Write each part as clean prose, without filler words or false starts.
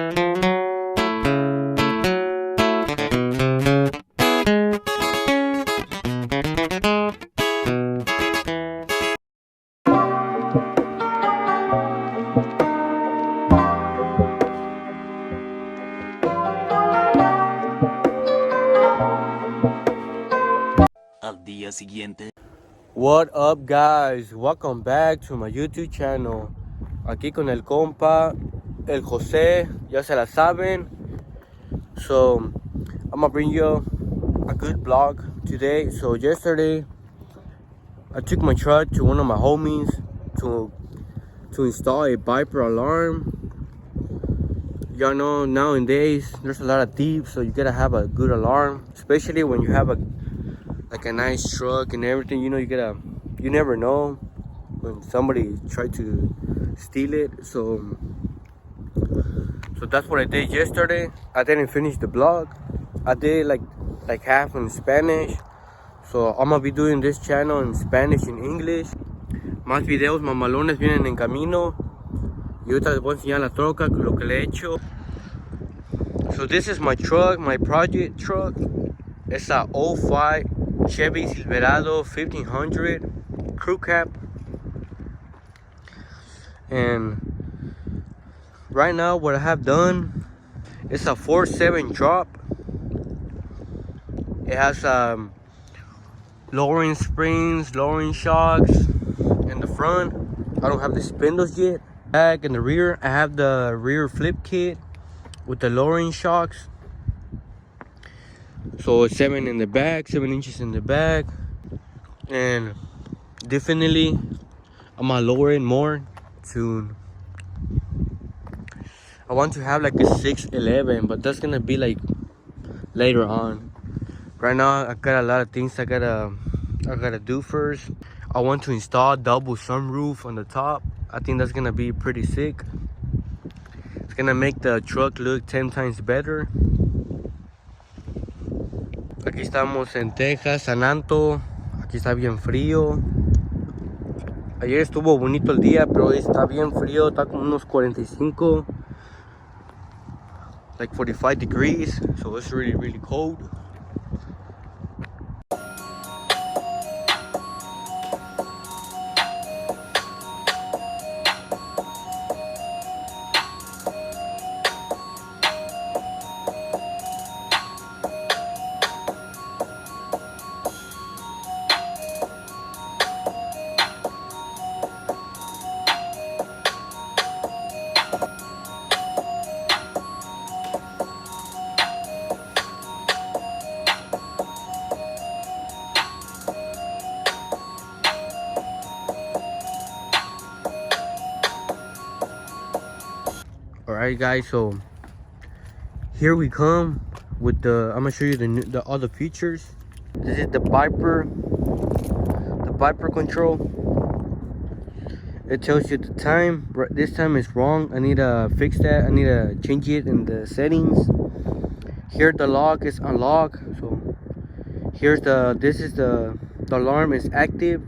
Al día siguiente. What up, guys? Welcome back to my YouTube channel. Aquí con el compa, el José, ya se la saben. So, I'm gonna bring you a good vlog today. So, yesterday, I took my truck to one of my homies to install a Viperalarm. Y'all know nowadays there's a lot of thieves, so you gotta have a good alarm, especially when you have a nice truck and everything. You know, you never know when somebody tried to steal it. So that's what I did yesterday. I didn't finish the vlog. I did like half in Spanish. So I'm gonna be doing this channel in Spanish and English. Más videos mamalones vienen en camino. Y ahorita les voy a enseñar la troca, lo que le he hecho. So this is my truck, my project truck. It's a 05 Chevy Silverado 1500 crew cab. And right now what I have done is a 4.7 drop. It has lowering springs, lowering shocks in the front. I don't have the spindles yet. Back in the rear, I have the rear flip kit with the lowering shocks. So it's 7 in the back, 7 inches in the back. And definitely I'm gonna lower it more soon. I want to have like a 611, but that's gonna be like later on. Right now I got a lot of things I gotta do first. I want to install double sunroof on the top. I think that's gonna be pretty sick. It's gonna make the truck look 10 times better. Aquí estamos en Texas, San Anto. Aquí está bien frío. Ayer estuvo bonito el día, pero hoy está bien frío. Está como unos 45, like 45 degrees. So it's really, really cold. Alright guys, so here we come with the, I'm gonna show you the other features. This is the Viper control. It tells you the time. This time is wrong. I need to fix that. I need to change it in the settings. Here the lock is unlocked. So here's this is the alarm is active,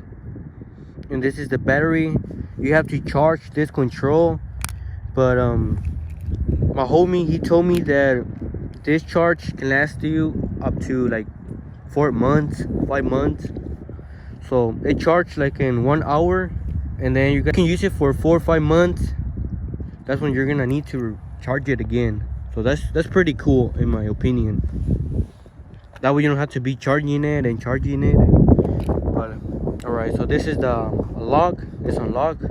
and this is the battery. You have to charge this control, but my homie, he told me that this charge can last you up to like 4 months, 5 months. So it charged like in 1 hour, and then you can use it for 4 or 5 months. That's when you're gonna need to charge it again. So that's pretty cool in my opinion. That way you don't have to be charging it and charging it. But alright, so this is the lock. It's unlocked.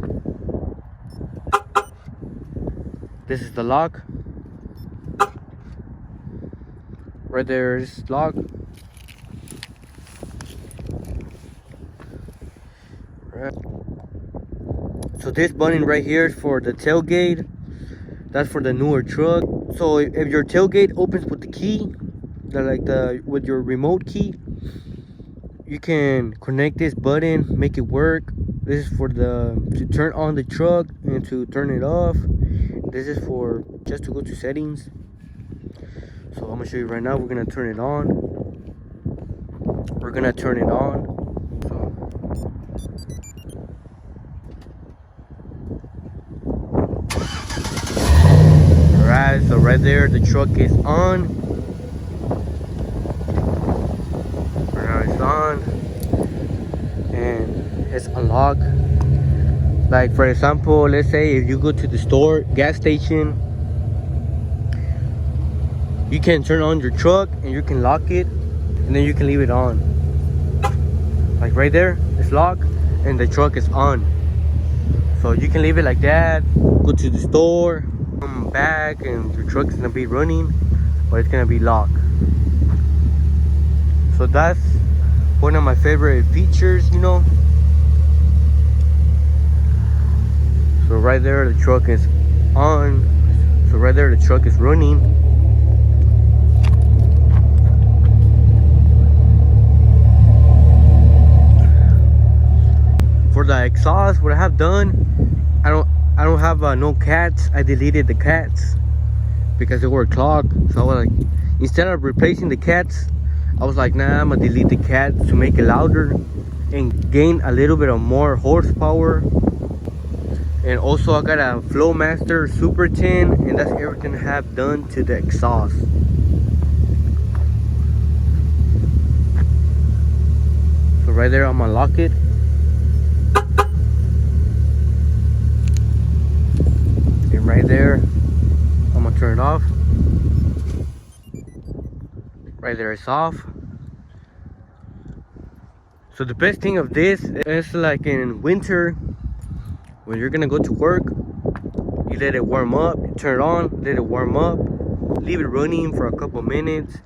This is the lock. Right there is lock. Right. So this button right here is for the tailgate. That's for the newer truck. So if your tailgate opens with the key, with your remote key, you can connect this button, make it work. This is for to turn on the truck and to turn it off. This is for just to go to settings. So I'm gonna show you right now. We're gonna turn it on. We're gonna turn it on. Alright, so right there, the truck is on. Right now it's on, and it's unlocked. Like for example, let's say if you go to the store, gas station, you can turn on your truck and you can lock it, and then you can leave it on. Like right there, it's locked and the truck is on. So you can leave it like that, go to the store, come back, and your truck's gonna be running, but it's gonna be locked. So that's one of my favorite features, you know. So right there, the truck is on. So right there, the truck is running. For the exhaust, what I have done, I don't have no cats. I deleted the cats because they were clogged. So I was like, instead of replacing the cats, I was like, nah, I'm gonna delete the cats to make it louder and gain a little bit of more horsepower. And also I got a Flowmaster Super 10, and that's everything I have done to the exhaust. So right there, I'm gonna lock it. And right there, I'm gonna turn it off. Right there, it's off. So the best thing of this is, like in winter, when you're gonna go to work, you let it warm up, you turn it on, let it warm up, leave it running for a couple minutes.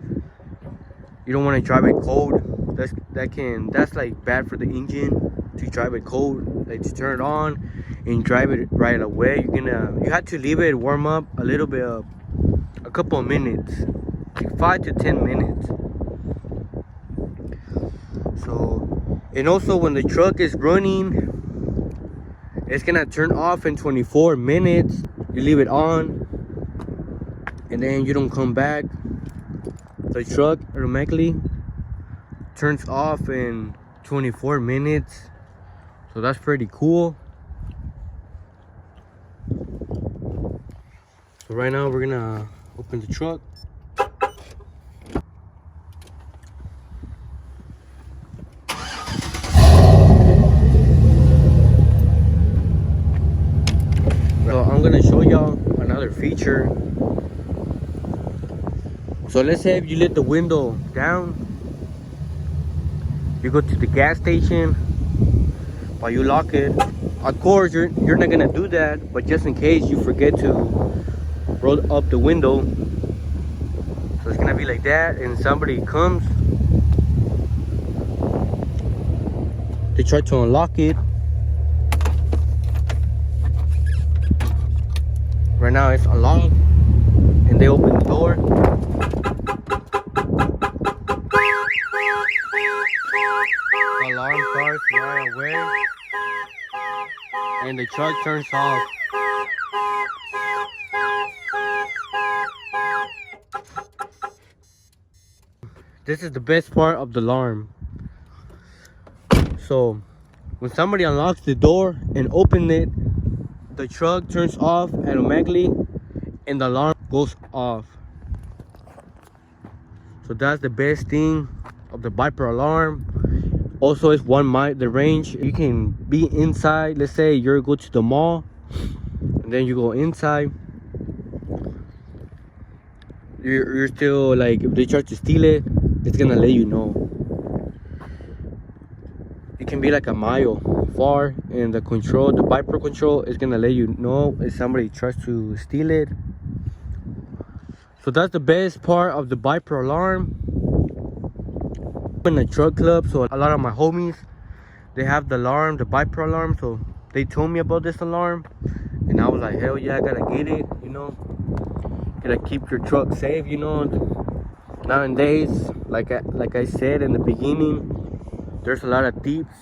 You don't want to drive it cold. That's like bad for the engine to drive it cold. Like to turn it on and drive it right away. You have to leave it warm up a little bit, a couple of minutes, like 5 to 10 minutes. So, and also when the truck is running, it's gonna turn off in 24 minutes. You leave it on, and then you don't come back. The truck automatically turns off in 24 minutes. So that's pretty cool. So right now we're gonna open the truck. So I'm gonna show y'all another feature. So let's say if you let the window down, you go to the gas station, while you lock it. Of course, you're not gonna do that, but just in case you forget to roll up the window, so it's gonna be like that, and somebody comes, they try to unlock it. Right now it's unlocked, and they open the door. The alarm starts right away, and the truck turns off. This is the best part of the alarm. So when somebody unlocks the door and opens it, the truck turns off automatically and the alarm goes off. So that's the best thing of the Viperalarm. Also, it's 1 mile the range. You can be inside. Let's say you go to the mall and then you go inside. You're still, like, if they try to steal it, it's gonna let you know. It can be like a mile far, and the Viper control is gonna let you know if somebody tries to steal it. So that's the best part of the Viperalarm. In the truck club, so a lot of my homies, they have the alarm, the Viperalarm. So they told me about this alarm, and I was like, hell yeah, I gotta get it, you know. Gotta keep your truck safe, you know. Nowadays, like I said in the beginning, there's a lot of thieves,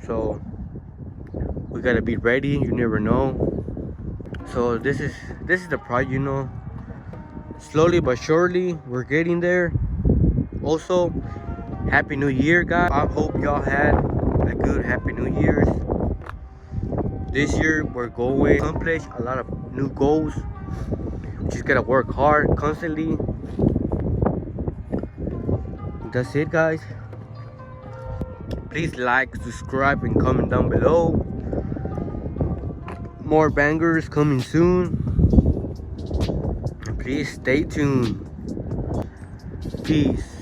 so we gotta be ready. You never know. So this is the project, you know. Slowly but surely, we're getting there. Also, Happy New Year, guys. I hope y'all had a good Happy New Year's. This year, we're going to accomplish a lot of new goals. just gotta work hard constantly. That's it, guys. Please like, subscribe, and comment down below. More bangers coming soon. And please stay tuned. Peace.